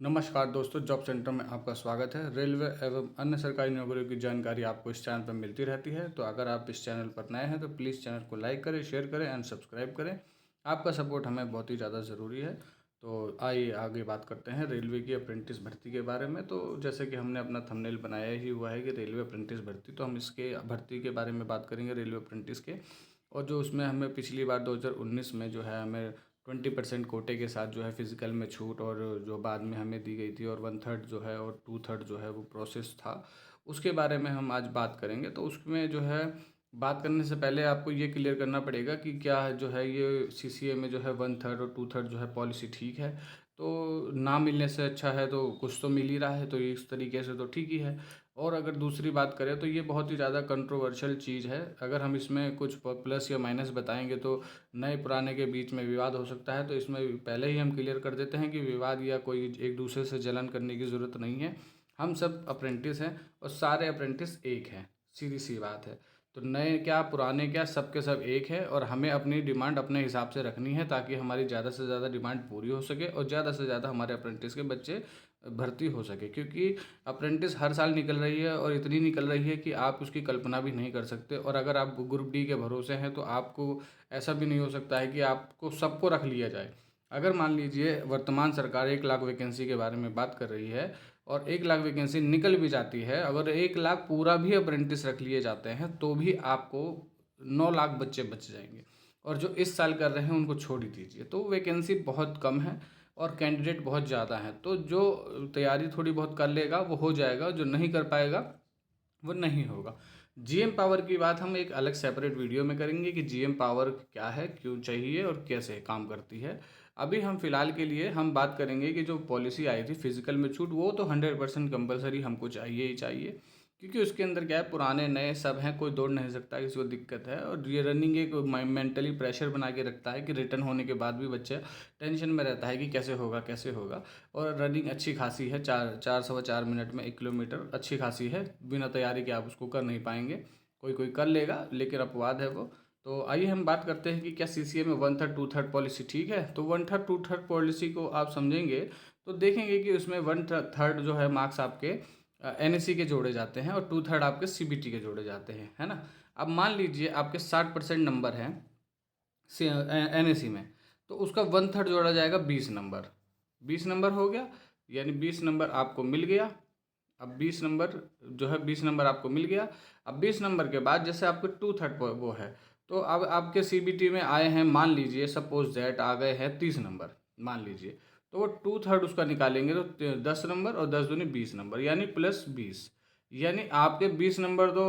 नमस्कार दोस्तों, job centre में आपका स्वागत है। रेलवे एवं अन्य सरकारी नौकरियों की जानकारी आपको इस चैनल पर मिलती रहती है। तो अगर आप इस चैनल पर नए हैं तो प्लीज़ चैनल को लाइक करें, शेयर करें एंड सब्सक्राइब करें। आपका सपोर्ट हमें बहुत ही ज़्यादा ज़रूरी है। तो आइए आगे बात करते हैं रेलवे की अप्रेंटिस भर्ती के बारे में। तो जैसे कि हमने अपना थंबनेल बनाया ही हुआ है कि रेलवे अप्रेंटिस भर्ती, तो हम इसके भर्ती के बारे में बात करेंगे, रेलवे अप्रेंटिस के। और जो उसमें हमें पिछली बार 2019 में जो है हमें 20% कोटे के साथ जो है फिज़िकल में छूट, और जो बाद में हमें दी गई थी, और 1/3 जो है और 2/3 जो है वो प्रोसेस था, उसके बारे में हम आज बात करेंगे। तो उसमें जो है बात करने से पहले आपको ये क्लियर करना पड़ेगा कि क्या है जो है ये सीसीए में जो है 1/3 और 2/3 जो है पॉलिसी ठीक है। तो ना मिलने से अच्छा है तो कुछ तो मिल ही रहा है, तो ये इस तरीके से तो ठीक ही है। और अगर दूसरी बात करें तो ये बहुत ही ज़्यादा कंट्रोवर्शियल चीज़ है। अगर हम इसमें कुछ प्लस या माइनस बताएंगे तो नए पुराने के बीच में विवाद हो सकता है। तो इसमें पहले ही हम क्लियर कर देते हैं कि विवाद या कोई एक दूसरे से जलन करने की ज़रूरत नहीं है। हम सब अप्रेंटिस हैं और सारे अप्रेंटिस एक हैं, सीधी सी बात है। तो नए क्या पुराने क्या, सब के सब एक है, और हमें अपनी डिमांड अपने हिसाब से रखनी है ताकि हमारी ज़्यादा से ज़्यादा डिमांड पूरी हो सके और ज़्यादा से ज़्यादा हमारे अप्रेंटिस के बच्चे भर्ती हो सके। क्योंकि अप्रेंटिस हर साल निकल रही है और इतनी निकल रही है कि आप उसकी कल्पना भी नहीं कर सकते। और अगर आप ग्रुप डी के भरोसे हैं तो आपको ऐसा भी नहीं हो सकता है कि आपको सबको रख लिया जाए। अगर मान लीजिए वर्तमान सरकार 1 लाख वैकेंसी के बारे में बात कर रही है और 1 लाख वैकेंसी निकल भी जाती है, अगर 1 लाख पूरा भी अप्रेंटिस रख लिए जाते हैं तो भी आपको 9 लाख बच्चे बच जाएंगे। और जो इस साल कर रहे हैं उनको छोड़ ही दीजिए। तो वैकेंसी बहुत कम है और कैंडिडेट बहुत ज़्यादा हैं। तो जो तैयारी थोड़ी बहुत कर लेगा वो हो जाएगा, जो नहीं कर पाएगा वो नहीं होगा। जीएम पावर की बात हम एक अलग सेपरेट वीडियो में करेंगे कि जीएम पावर क्या है, क्यों चाहिए और कैसे काम करती है। अभी हम फिलहाल के लिए हम बात करेंगे कि जो पॉलिसी आई थी फिजिकल में छूट, वो तो 100% कंपलसरी हमको चाहिए ही चाहिए। क्योंकि उसके अंदर क्या है, पुराने नए सब हैं, कोई दौड़ नहीं सकता, किसी को दिक्कत है। और ये रनिंग एक मेंटली प्रेशर बना के रखता है कि रिटर्न होने के बाद भी बच्चा टेंशन में रहता है कि कैसे होगा कैसे होगा। और रनिंग अच्छी खासी है, 4 4 सवा 4 मिनट में 1 किलोमीटर अच्छी खासी है। बिना तैयारी के आप उसको कर नहीं पाएंगे। कोई कोई कर लेगा लेकिन अपवाद है वो। तो आइए हम बात करते हैं कि क्या सीसीए में 1/3 2/3 पॉलिसी ठीक है। तो 1/3 2/3 पॉलिसी को आप समझेंगे तो देखेंगे कि उसमें 1/3 जो है मार्क्स आपके एनएससी के जोड़े जाते हैं और 2/3 आपके सीबीटी के जोड़े जाते हैं, है ना। अब मान लीजिए आपके 60% नंबर हैं एनएससी में, तो उसका 1/3 जोड़ा जाएगा 20 नंबर। 20 नंबर हो गया, यानी 20 नंबर आपको मिल गया। अब 20 नंबर जो है 20 नंबर आपको मिल गया। अब 20 नंबर के बाद जैसे आपके 2/3 वो है, तो अब आपके सीबीटी में आए हैं, मान लीजिए सपोज दैट आ गए हैं 30 नंबर, मान लीजिए। तो वो 2/3 उसका निकालेंगे तो 10 नंबर और 10 दूनी 20 नंबर, यानी +20। यानी आपके 20 नंबर तो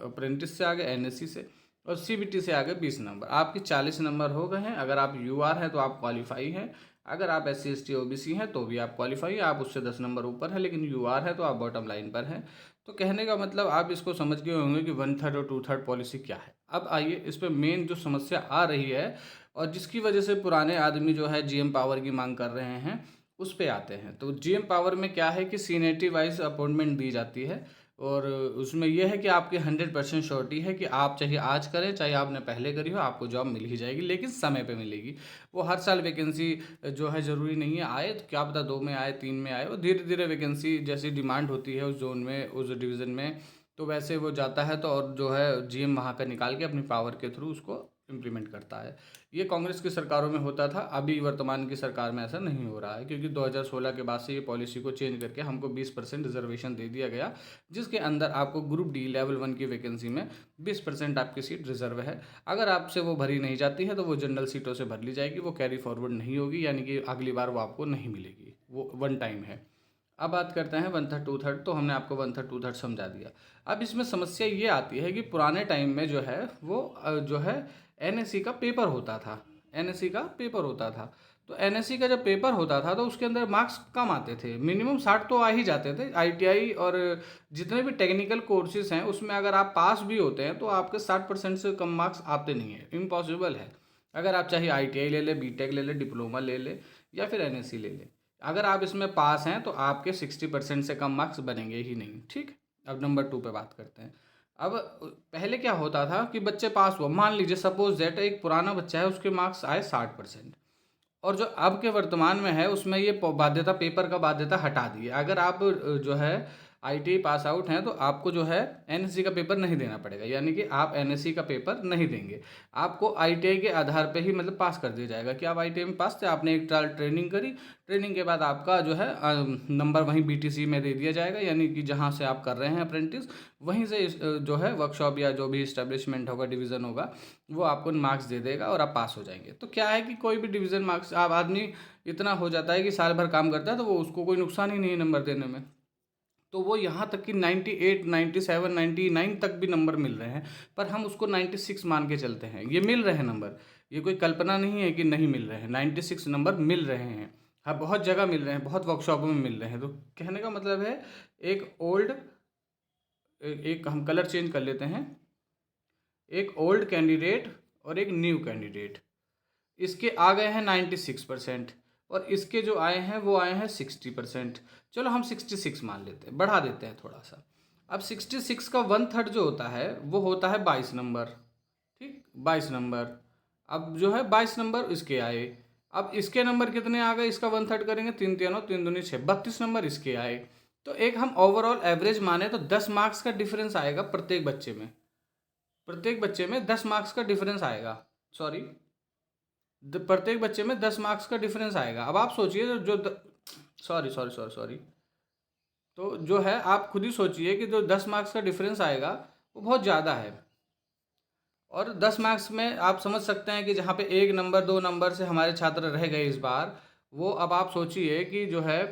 अप्रेंटिस से आ गए, एनएससी से, और सीबीटी से आ गए 20 नंबर। आपके 40 नंबर हो गए हैं। अगर आप यूआर हैं तो आप क्वालिफाई हैं। अगर आप SC ST OBC हैं तो भी आप क्वालिफाई हैं, आप उससे 10 नंबर ऊपर है। लेकिन यूआर है तो आप बॉटम लाइन पर हैं। तो कहने का मतलब आप इसको समझ गए होंगे कि 1/3 और 2/3 पॉलिसी क्या है। अब आइए इस पर मेन जो समस्या आ रही है और जिसकी वजह से पुराने आदमी जो है जीएम पावर की मांग कर रहे हैं, उस पे आते हैं। तो जीएम पावर में क्या है कि सीनियरिटी वाइज अपॉइंटमेंट दी जाती है। और उसमें यह है कि आपकी 100% श्योरिटी है कि आप चाहे आज करें चाहे आपने पहले करी हो, आपको जॉब मिल ही जाएगी, लेकिन समय पे मिलेगी। वो हर साल वैकेंसी जो है ज़रूरी नहीं है आए, तो क्या पता 2 में आए 3 में आए। वो धीरे धीरे वैकेंसी जैसी डिमांड होती है उस जोन में उस डिवीज़न में, तो वैसे वो जाता है। तो और जो है जीएम वहाँ का निकाल के अपनी पावर के थ्रू उसको इम्प्लीमेंट करता है। ये कांग्रेस की सरकारों में होता था, अभी वर्तमान की सरकार में ऐसा नहीं हो रहा है। क्योंकि 2016 के बाद से ये पॉलिसी को चेंज करके हमको 20% रिजर्वेशन दे दिया गया, जिसके अंदर आपको ग्रुप डी लेवल 1 की वैकेंसी में 20% आपकी सीट रिजर्व है। अगर आपसे वो भरी नहीं जाती है तो वो जनरल सीटों से भर ली जाएगी, वो कैरी फॉरवर्ड नहीं होगी, यानी कि अगली बार वो आपको नहीं मिलेगी, वो वन टाइम है। अब बात करते हैं 1/3 2/3। तो हमने आपको 1/3 2/3 समझा दिया। अब इसमें समस्या ये आती है कि पुराने टाइम में जो है वो जो है एनएससी का पेपर होता था। एनएससी का पेपर होता था। तो एनएससी का जब पेपर होता था तो उसके अंदर मार्क्स कम आते थे, मिनिमम 60 तो आ ही जाते थे। आईटीआई और जितने भी टेक्निकल कोर्सेज हैं उसमें अगर आप पास भी होते हैं तो आपके 60% से कम मार्क्स आते नहीं है, इम्पॉसिबल है। अगर आप चाहे आईटीआई ले ले, बीटेक ले ले, डिप्लोमा ले ले या फिर एनएससी ले ले, अगर आप इसमें पास हैं तो आपके 60% से कम मार्क्स बनेंगे ही नहीं। ठीक। अब नंबर 2 पे बात करते हैं। अब पहले क्या होता था कि बच्चे पास हुआ, मान लीजिए सपोज दैट एक पुराना बच्चा है, उसके मार्क्स आए 60%। और जो अब के वर्तमान में है उसमें ये बाध्यता, पेपर का बाध्यता हटा दी है। अगर आप जो है आईटीआई पास आउट हैं तो आपको जो है एनएससी का पेपर नहीं देना पड़ेगा, यानी कि आप एनएससी का पेपर नहीं देंगे, आपको आईटीआई के आधार पे ही मतलब पास कर दिया जाएगा कि आप आईटीआई में पास थे, आपने एक साल ट्रेनिंग करी, ट्रेनिंग के बाद आपका जो है नंबर वहीं बीटीसी में दे दिया जाएगा, यानी कि जहाँ से आप कर रहे हैं अप्रेंटिस वहीं से जो है वर्कशॉप या जो भी इस्टेब्लिशमेंट होगा, डिवीज़न होगा, वो आपको मार्क्स दे देगा और आप पास हो जाएंगे। तो क्या है कि कोई भी डिवीज़न मार्क्स आप आदमी इतना हो जाता है कि साल भर काम करता है तो वो उसको कोई नुकसान ही नहीं है नंबर देने में। तो वो यहाँ तक कि 98, 97, 99 तक भी नंबर मिल रहे हैं, पर हम उसको 96 मान के चलते हैं। ये मिल रहे हैं नंबर, ये कोई कल्पना नहीं है कि नहीं मिल रहे हैं, 96 नंबर मिल रहे हैं। हाँ, बहुत जगह मिल रहे हैं, बहुत वर्कशॉपों में मिल रहे हैं। तो कहने का मतलब है एक ओल्ड, एक हम कलर चेंज कर लेते हैं, एक ओल्ड कैंडिडेट और एक न्यू कैंडिडेट, इसके आ गए हैं 96% और इसके जो आए हैं वो आए हैं 60%। चलो हम 66 मान लेते हैं, बढ़ा देते हैं थोड़ा सा। अब 66 का 1/3 जो होता है वो होता है 22 नंबर, ठीक, 22 नंबर। अब जो है 22 नंबर इसके आए, अब इसके नंबर कितने आ गए, इसका 1/3 करेंगे, 3 3 9 3 दूनी 6, 32 नंबर इसके आए। तो एक हम ओवरऑल एवरेज माने तो 10 मार्क्स का डिफरेंस आएगा प्रत्येक बच्चे में, प्रत्येक बच्चे में 10 मार्क्स का डिफरेंस आएगा, सॉरी प्रत्येक बच्चे में 10 मार्क्स का डिफरेंस आएगा। अब आप सोचिए जो सॉरी सॉरी सॉरी सॉरी तो जो है आप खुद ही सोचिए कि जो 10 मार्क्स का डिफरेंस आएगा वो बहुत ज़्यादा है। और 10 मार्क्स में आप समझ सकते हैं कि जहाँ पे 1 नंबर 2 नंबर से हमारे छात्र रह गए इस बार, वो अब आप सोचिए कि जो है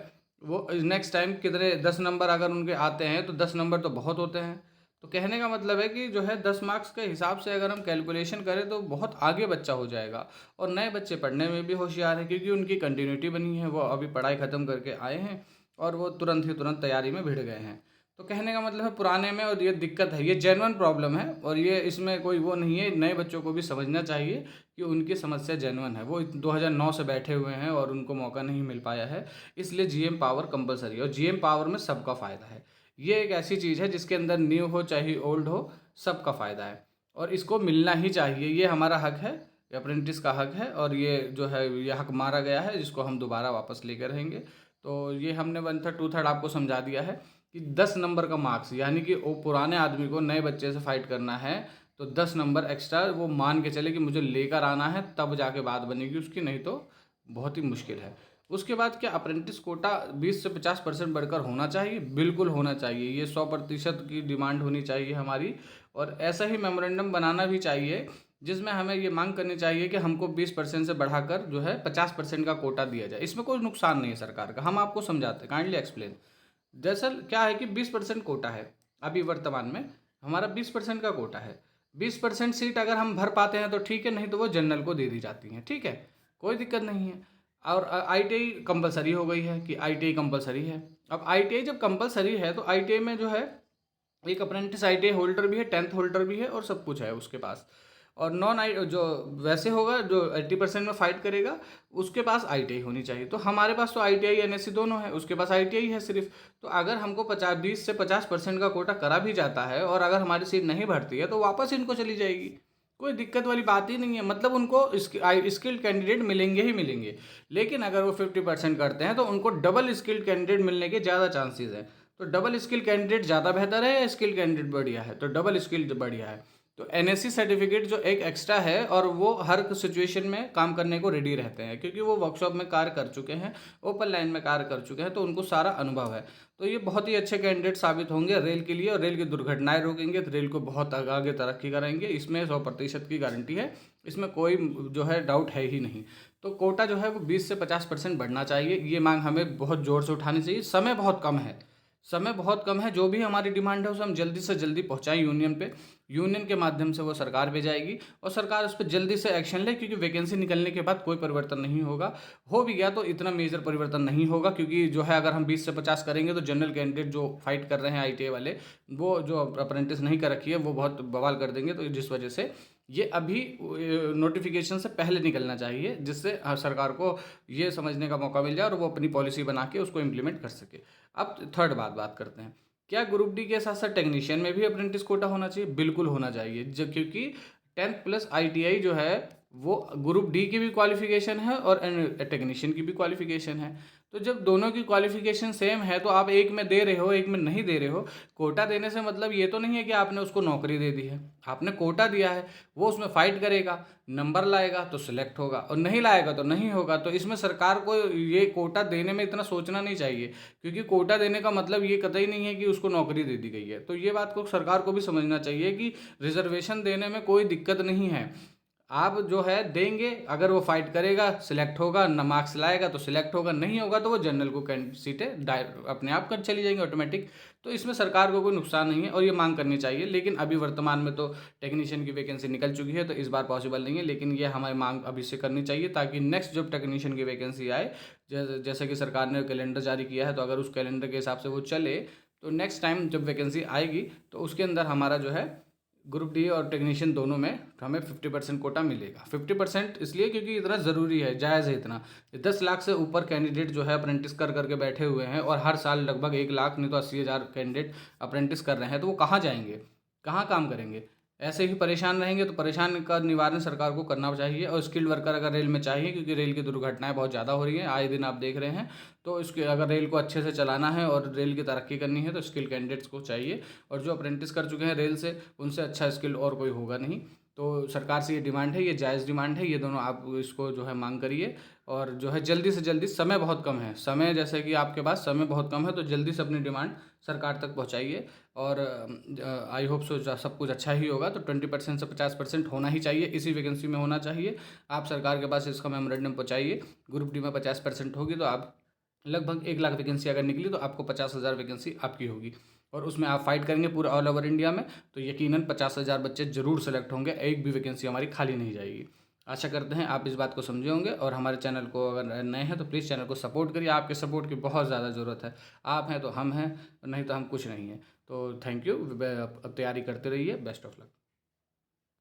वो नेक्स्ट टाइम कितने 10 नंबर अगर उनके आते हैं तो 10 नंबर तो बहुत होते हैं। तो कहने का मतलब है कि जो है 10 मार्क्स के हिसाब से अगर हम कैलकुलेशन करें तो बहुत आगे बच्चा हो जाएगा। और नए बच्चे पढ़ने में भी होशियार हैं क्योंकि उनकी कंटिन्यूटी बनी है, वो अभी पढ़ाई ख़त्म करके आए हैं और वो तुरंत तैयारी में भिड़ गए हैं। तो कहने का मतलब है पुराने में, और ये दिक्कत है, ये जेन्युइन प्रॉब्लम है और ये इसमें कोई वो नहीं है, नए बच्चों को भी समझना चाहिए कि उनकी समस्या जेन्युइन है। वो 2009 से बैठे हुए हैं और उनको मौका नहीं मिल पाया है, इसलिए जीएम पावर कंपलसरी है और जीएम पावर में सबका फ़ायदा है। ये एक ऐसी चीज़ है जिसके अंदर न्यू हो चाहे ओल्ड हो, सबका फ़ायदा है और इसको मिलना ही चाहिए। ये हमारा हक है, अप्रेंटिस का हक है और ये जो है ये हक मारा गया है जिसको हम दोबारा वापस लेकर रहेंगे। तो ये हमने 1/3 2/3 आपको समझा दिया है कि 10 नंबर का मार्क्स, यानी कि वो पुराने आदमी को नए बच्चे से फाइट करना है तो 10 नंबर एक्स्ट्रा वो मान के चले कि मुझे लेकर आना है, तब जाके बात बनेगी उसकी, नहीं तो बहुत ही मुश्किल है। उसके बाद क्या अप्रेंटिस कोटा 20 से 50% बढ़कर होना चाहिए, बिल्कुल होना चाहिए, ये 100% की डिमांड होनी चाहिए हमारी। और ऐसा ही मेमोरेंडम बनाना भी चाहिए जिसमें हमें ये मांग करनी चाहिए कि हमको 20% से बढ़ाकर जो है 50% का कोटा दिया जाए। इसमें कोई नुकसान नहीं है सरकार का, हम आपको समझाते हैं, काइंडली एक्सप्लेन। दरअसल क्या है कि 20% कोटा है, अभी वर्तमान में हमारा 20% का कोटा है। 20% सीट अगर हम भर पाते हैं तो ठीक है, नहीं तो वो जनरल को दे दी जाती हैं, ठीक है, कोई दिक्कत नहीं है। और आईटीआई कंपलसरी हो गई है कि आईटीआई कंपलसरी है। अब आईटीआई जब कंपलसरी है तो आईटीआई में जो है एक अप्रेंटिस आईटीआई होल्डर भी है, 10th होल्डर भी है और सब कुछ है उसके पास। और नॉन आई जो वैसे होगा जो 80% में फाइट करेगा उसके पास आईटीआई होनी चाहिए। तो हमारे पास तो आईटीआई एनएससी दोनों है, उसके पास आईटीआई है सिर्फ। तो अगर हमको 20 से 50% का कोटा करा भी जाता है और अगर हमारी सीट नहीं भरती है तो वापस इनको चली जाएगी, कोई दिक्कत वाली बात ही नहीं है। मतलब उनको स्किल्ड कैंडिडेट मिलेंगे ही मिलेंगे, लेकिन अगर वो 50% करते हैं तो उनको डबल स्किल्ड कैंडिडेट मिलने के ज़्यादा चांसेस हैं। तो डबल स्किल कैंडिडेट ज़्यादा बेहतर है या स्किल कैंडिडेट बढ़िया है? तो डबल स्किल बढ़िया है। तो एनएससी सर्टिफिकेट जो एक एक्स्ट्रा है और वो हर सिचुएशन में काम करने को रेडी रहते हैं क्योंकि वो वर्कशॉप में कार्य कर चुके हैं, ओपन लाइन में कार्य कर चुके हैं, तो उनको सारा अनुभव है। तो ये बहुत ही अच्छे कैंडिडेट साबित होंगे रेल के लिए और रेल की दुर्घटनाएं रोकेंगे तो रेल को बहुत आगे तरक्की कराएंगे, इसमें 100% की गारंटी है, इसमें कोई जो है डाउट है ही नहीं। तो कोटा जो है वो 20 से 50% बढ़ना चाहिए, ये मांग हमें बहुत ज़ोर से उठानी चाहिए। समय बहुत कम है, समय बहुत कम है, जो भी हमारी डिमांड है उसे हम जल्दी से जल्दी पहुंचाएं यूनियन पे, यूनियन के माध्यम से वो सरकार पे जाएगी और सरकार उस पर जल्दी से एक्शन ले क्योंकि वैकेंसी निकलने के बाद कोई परिवर्तन नहीं होगा, हो भी गया तो इतना मेजर परिवर्तन नहीं होगा क्योंकि जो है अगर हम 20 से 50 करेंगे तो जनरल कैंडिडेट जो फाइट कर रहे हैं आईटीआई वाले, वो जो अप्रेंटिस नहीं कर रखी है वो बहुत बवाल कर देंगे। तो जिस वजह से ये अभी नोटिफिकेशन से पहले निकलना चाहिए जिससे सरकार को ये समझने का मौका मिल जाए और वो अपनी पॉलिसी बना के उसको इम्प्लीमेंट कर सके। अब थर्ड बात करते हैं, क्या ग्रुप डी के साथ साथ टेक्नीशियन में भी अप्रेंटिस कोटा होना चाहिए? बिल्कुल होना चाहिए, जब क्योंकि 10th+ आईटीआई जो है वो ग्रुप डी की भी क्वालिफिकेशन है और टेक्नीशियन की भी क्वालिफिकेशन है। तो जब दोनों की क्वालिफिकेशन सेम है तो आप एक में दे रहे हो एक में नहीं दे रहे हो, कोटा देने से मतलब ये तो नहीं है कि आपने उसको नौकरी दे दी है। आपने कोटा दिया है, वो उसमें फाइट करेगा, नंबर लाएगा तो सिलेक्ट होगा और नहीं लाएगा तो नहीं होगा। तो इसमें सरकार को ये कोटा देने में इतना सोचना नहीं चाहिए, क्योंकि कोटा देने का मतलब ये कतई नहीं है कि उसको नौकरी दे दी गई है। तो ये बात को सरकार को भी समझना चाहिए कि रिजर्वेशन देने में कोई दिक्कत नहीं है। आप जो है देंगे, अगर वो फाइट करेगा सिलेक्ट होगा, न मार्क्स लाएगा तो सिलेक्ट होगा, नहीं होगा तो वो जनरल को सीटें अपने आप कर चली जाएंगी ऑटोमेटिक। तो इसमें सरकार को कोई नुकसान नहीं है और ये मांग करनी चाहिए। लेकिन अभी वर्तमान में तो टेक्नीशियन की वैकेंसी निकल चुकी है, तो इस बार पॉसिबल नहीं है। लेकिन ये हमारी मांग अभी से करनी चाहिए ताकि नेक्स्ट जब टेक्नीशियन की वैकेंसी आए, जैसे कि सरकार ने कैलेंडर जारी किया है, तो अगर उस कैलेंडर के हिसाब से वो चले तो नेक्स्ट टाइम जब वैकेंसी आएगी तो उसके अंदर हमारा जो है ग्रुप डी और टेक्नीशियन दोनों में हमें 50% कोटा मिलेगा। 50% इसलिए क्योंकि इतना ज़रूरी है, जायज़ है इतना। 10 लाख से ऊपर कैंडिडेट जो है अप्रेंटिस कर करके बैठे हुए हैं और हर साल लगभग 1 लाख नहीं तो 80,000 कैंडिडेट अप्रेंटिस कर रहे हैं। तो वो कहाँ जाएंगे, कहाँ काम करेंगे? ऐसे ही परेशान रहेंगे। तो परेशान का निवारण सरकार को करना चाहिए। और स्किल्ड वर्कर अगर रेल में चाहिए, क्योंकि रेल की दुर्घटनाएं बहुत ज़्यादा हो रही हैं, आए दिन आप देख रहे हैं। तो इसके अगर रेल को अच्छे से चलाना है और रेल की तरक्की करनी है तो स्किल कैंडिडेट्स को चाहिए। और जो अप्रेंटिस कर चुके हैं रेल से, उनसे अच्छा स्किल और कोई होगा नहीं। तो सरकार से ये डिमांड है, ये जायज़ डिमांड है। ये दोनों आप इसको जो है मांग करिए। और जो है जल्दी से जल्दी, समय बहुत कम है, समय जैसे कि आपके पास समय बहुत कम है, तो जल्दी से अपनी डिमांड सरकार तक पहुंचाइए। और आई होप सो सब कुछ अच्छा ही होगा। तो 20% से 50% होना ही चाहिए, इसी वैकेंसी में होना चाहिए। आप सरकार के पास इसका मेमोरेंडम पहुंचाइए। ग्रुप डी में 50% होगी तो आप लगभग 1 लाख वैकेंसी अगर निकली तो आपको 50,000 वैकेंसी आपकी होगी। और उसमें आप फाइट करेंगे पूरा ऑल ओवर इंडिया में, तो यकीनन 50,000 बच्चे जरूर सेलेक्ट होंगे, एक भी वैकेंसी हमारी खाली नहीं जाएगी। आशा करते हैं आप इस बात को समझे होंगे। और हमारे चैनल को अगर नए हैं तो प्लीज़ चैनल को सपोर्ट करिए। आपके सपोर्ट की बहुत ज़्यादा ज़रूरत है। आप हैं तो हम हैं, नहीं तो हम कुछ नहीं हैं। तो थैंक यू। अब तैयारी करते रहिए। Best of luck.